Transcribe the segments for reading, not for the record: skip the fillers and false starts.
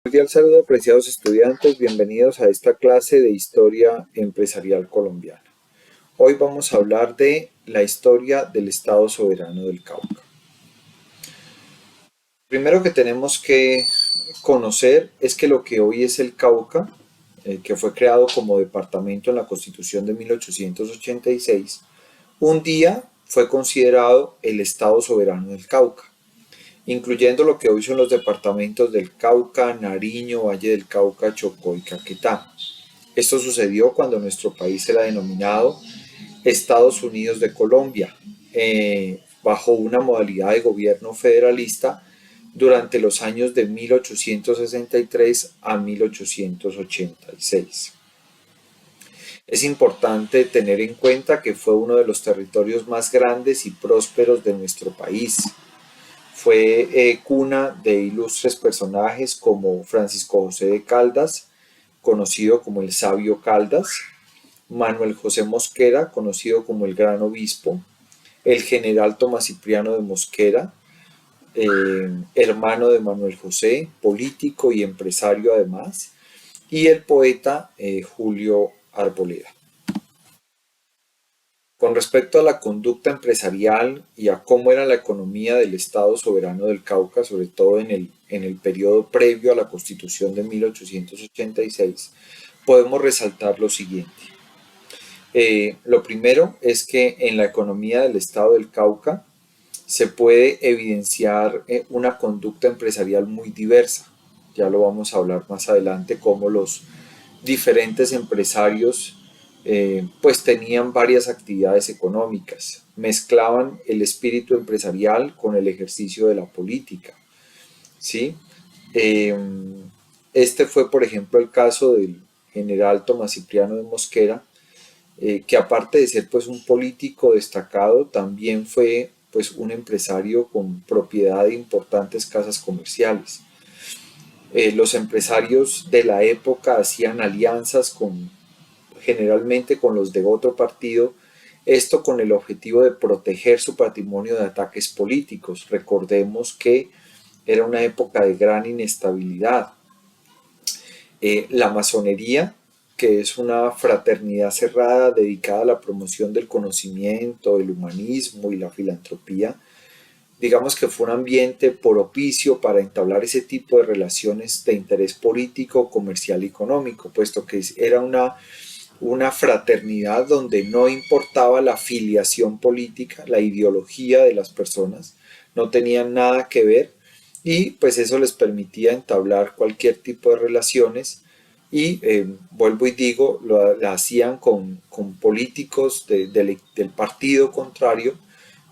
Cordial saludo, apreciados estudiantes, bienvenidos a esta clase de Historia Empresarial Colombiana. Hoy vamos a hablar de la historia del Estado Soberano del Cauca. Primero que tenemos que conocer es que lo que hoy es el Cauca, que fue creado como departamento en la Constitución de 1886, un día fue considerado el Estado Soberano del Cauca, incluyendo lo que hoy son los departamentos del Cauca, Nariño, Valle del Cauca, Chocó y Caquetá. Esto sucedió cuando nuestro país era denominado Estados Unidos de Colombia, bajo una modalidad de gobierno federalista durante los años de 1863 a 1886. Es importante tener en cuenta que fue uno de los territorios más grandes y prósperos de nuestro país. Fue cuna de ilustres personajes como Francisco José de Caldas, conocido como el Sabio Caldas, Manuel José Mosquera, conocido como el Gran Obispo, el general Tomás Cipriano de Mosquera, hermano de Manuel José, político y empresario además, y el poeta Julio Arboleda. Con respecto a la conducta empresarial y a cómo era la economía del Estado Soberano del Cauca, sobre todo en el periodo previo a la Constitución de 1886, podemos resaltar lo siguiente. Lo primero es que en la economía del Estado del Cauca se puede evidenciar una conducta empresarial muy diversa. Ya lo vamos a hablar más adelante, cómo los diferentes empresarios pues tenían varias actividades económicas, mezclaban el espíritu empresarial con el ejercicio de la política, ¿sí? Este fue, por ejemplo, el caso del general Tomás Cipriano de Mosquera, que aparte de ser pues un político destacado, también fue pues un empresario con propiedad de importantes casas comerciales. Los empresarios de la época hacían alianzas generalmente con los de otro partido, esto con el objetivo de proteger su patrimonio de ataques políticos. Recordemos que era una época de gran inestabilidad. La masonería, que es una fraternidad cerrada dedicada a la promoción del conocimiento, el humanismo y la filantropía, digamos que fue un ambiente propicio para entablar ese tipo de relaciones de interés político, comercial y económico, puesto que era una fraternidad donde no importaba la filiación política, la ideología de las personas, no tenían nada que ver y pues eso les permitía entablar cualquier tipo de relaciones y vuelvo y digo, la hacían con políticos del partido contrario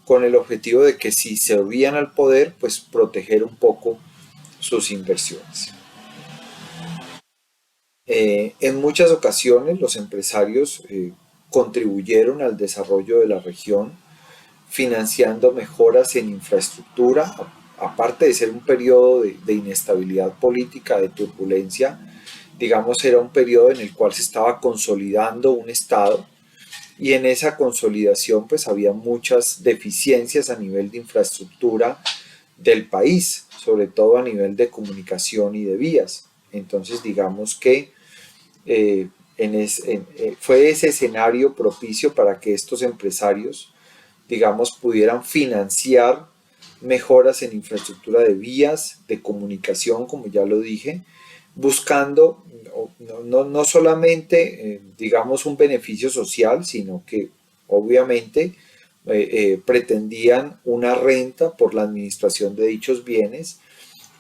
con el objetivo de que si se volvían al poder, pues proteger un poco sus inversiones. En muchas ocasiones los empresarios contribuyeron al desarrollo de la región, financiando mejoras en infraestructura, aparte de ser un periodo de inestabilidad política, de turbulencia, digamos era un periodo en el cual se estaba consolidando un Estado y en esa consolidación pues había muchas deficiencias a nivel de infraestructura del país, sobre todo a nivel de comunicación y de vías. Entonces digamos que fue ese escenario propicio para que estos empresarios, digamos, pudieran financiar mejoras en infraestructura de vías, de comunicación, como ya lo dije, buscando no solamente, digamos, un beneficio social, sino que obviamente pretendían una renta por la administración de dichos bienes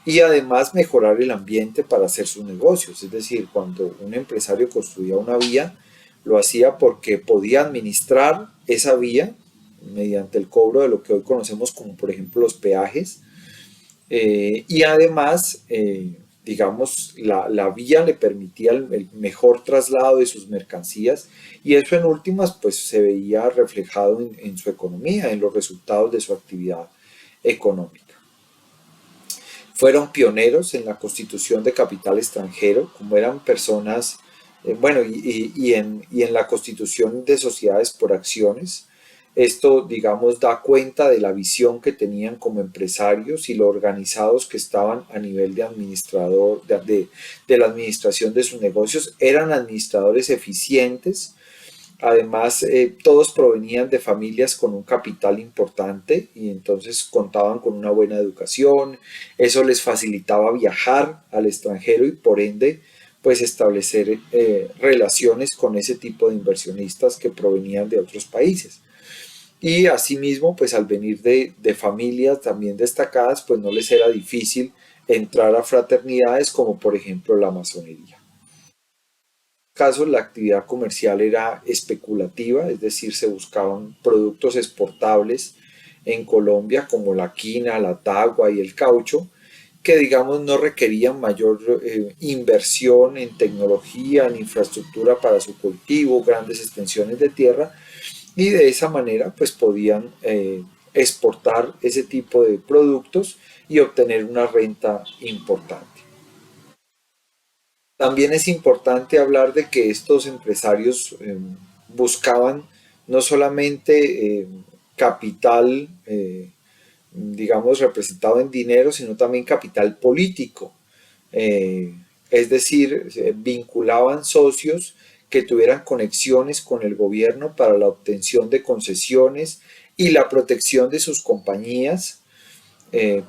y además mejorar el ambiente para hacer sus negocios. Es decir, cuando un empresario construía una vía, lo hacía porque podía administrar esa vía mediante el cobro de lo que hoy conocemos como, por ejemplo, los peajes. Y además, digamos, la vía le permitía el mejor traslado de sus mercancías y eso en últimas pues se veía reflejado en su economía, en los resultados de su actividad económica. Fueron pioneros en la constitución de capital extranjero, como eran personas, bueno, y en la constitución de sociedades por acciones, Esto, digamos, da cuenta de la visión que tenían como empresarios y lo organizados que estaban a nivel de administrador, de la administración de sus negocios. Eran administradores eficientes. Además, todos provenían de familias con un capital importante y entonces contaban con una buena educación. Eso les facilitaba viajar al extranjero y por ende, pues establecer relaciones con ese tipo de inversionistas que provenían de otros países. Y asimismo, pues al venir de familias también destacadas, pues no les era difícil entrar a fraternidades como por ejemplo la masonería. Casos la actividad comercial era especulativa, es decir, se buscaban productos exportables en Colombia como la quina, la tagua y el caucho, que digamos no requerían mayor inversión en tecnología, en infraestructura para su cultivo, grandes extensiones de tierra, y de esa manera pues podían exportar ese tipo de productos y obtener una renta importante. También es importante hablar de que estos empresarios buscaban no solamente capital, digamos, representado en dinero, sino también capital político. Eh, es decir, vinculaban socios que tuvieran conexiones con el gobierno para la obtención de concesiones y la protección de sus compañías,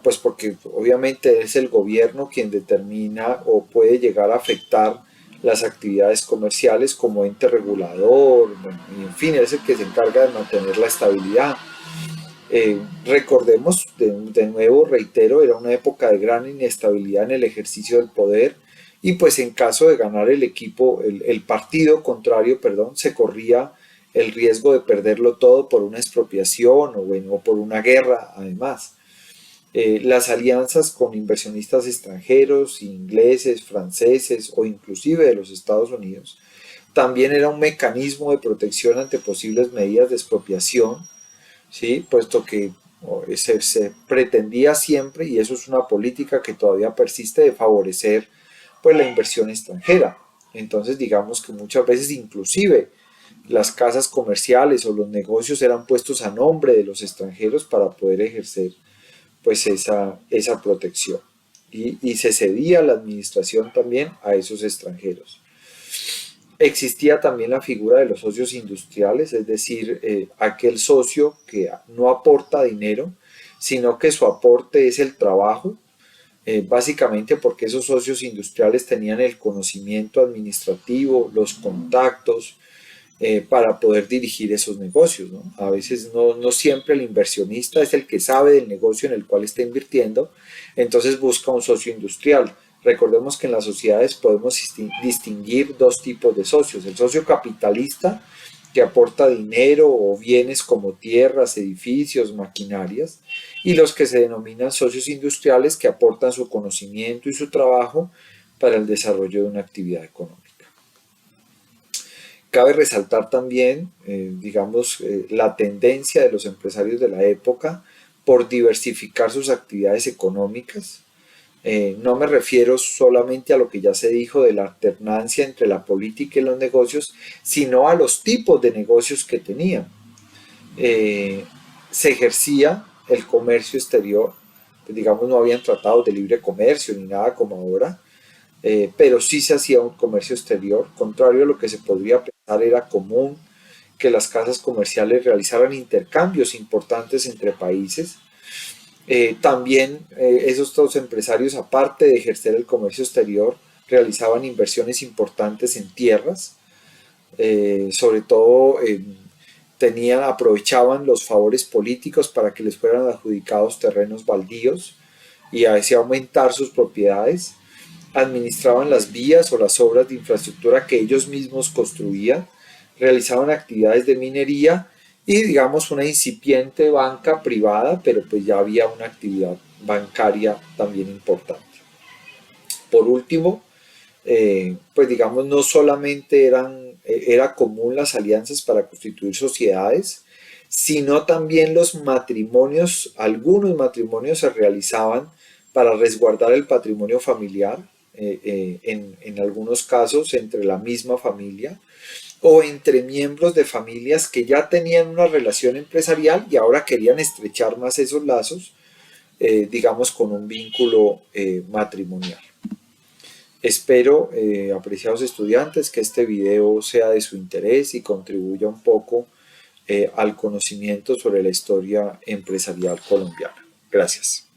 pues porque obviamente es el gobierno quien determina o puede llegar a afectar las actividades comerciales como ente regulador, bueno, y en fin, es el que se encarga de mantener la estabilidad. Recordemos, de nuevo, reitero, era una época de gran inestabilidad en el ejercicio del poder y pues en caso de ganar el equipo, el partido contrario, perdón, se corría el riesgo de perderlo todo por una expropiación o, bueno, o por una guerra además. Las alianzas con inversionistas extranjeros, ingleses, franceses o inclusive de los Estados Unidos, también era un mecanismo de protección ante posibles medidas de expropiación, ¿sí? Puesto que se pretendía siempre, y eso es una política que todavía persiste, de favorecer pues, la inversión extranjera. Entonces digamos que muchas veces inclusive las casas comerciales o los negocios eran puestos a nombre de los extranjeros para poder ejercer pues esa protección. Y se cedía la administración también a esos extranjeros. Existía también la figura de los socios industriales, es decir, aquel socio que no aporta dinero, sino que su aporte es el trabajo, básicamente porque esos socios industriales tenían el conocimiento administrativo, los contactos, para poder dirigir esos negocios, ¿no? A veces no siempre el inversionista es el que sabe del negocio en el cual está invirtiendo, entonces busca un socio industrial. Recordemos que en las sociedades podemos distinguir dos tipos de socios: el socio capitalista, que aporta dinero o bienes como tierras, edificios, maquinarias, y los que se denominan socios industriales, que aportan su conocimiento y su trabajo para el desarrollo de una actividad económica. Cabe resaltar también, digamos, la tendencia de los empresarios de la época por diversificar sus actividades económicas. No me refiero solamente a lo que ya se dijo de la alternancia entre la política y los negocios, sino a los tipos de negocios que tenían. Se ejercía el comercio exterior, pues digamos no habían tratados de libre comercio ni nada como ahora, pero sí se hacía un comercio exterior. Contrario a lo que se podría pensar, era común que las casas comerciales realizaran intercambios importantes entre países. También esos dos empresarios, aparte de ejercer el comercio exterior, realizaban inversiones importantes en tierras, sobre todo aprovechaban los favores políticos para que les fueran adjudicados terrenos baldíos y así aumentar sus propiedades. Administraban las vías o las obras de infraestructura que ellos mismos construían, realizaban actividades de minería y digamos una incipiente banca privada, pero pues ya había una actividad bancaria también importante. Por último, pues digamos no solamente era común las alianzas para constituir sociedades, sino también los matrimonios. Algunos matrimonios se realizaban para resguardar el patrimonio familiar, en algunos casos entre la misma familia, o entre miembros de familias que ya tenían una relación empresarial y ahora querían estrechar más esos lazos, digamos, con un vínculo matrimonial. Espero, apreciados estudiantes, que este video sea de su interés y contribuya un poco al conocimiento sobre la historia empresarial colombiana. Gracias.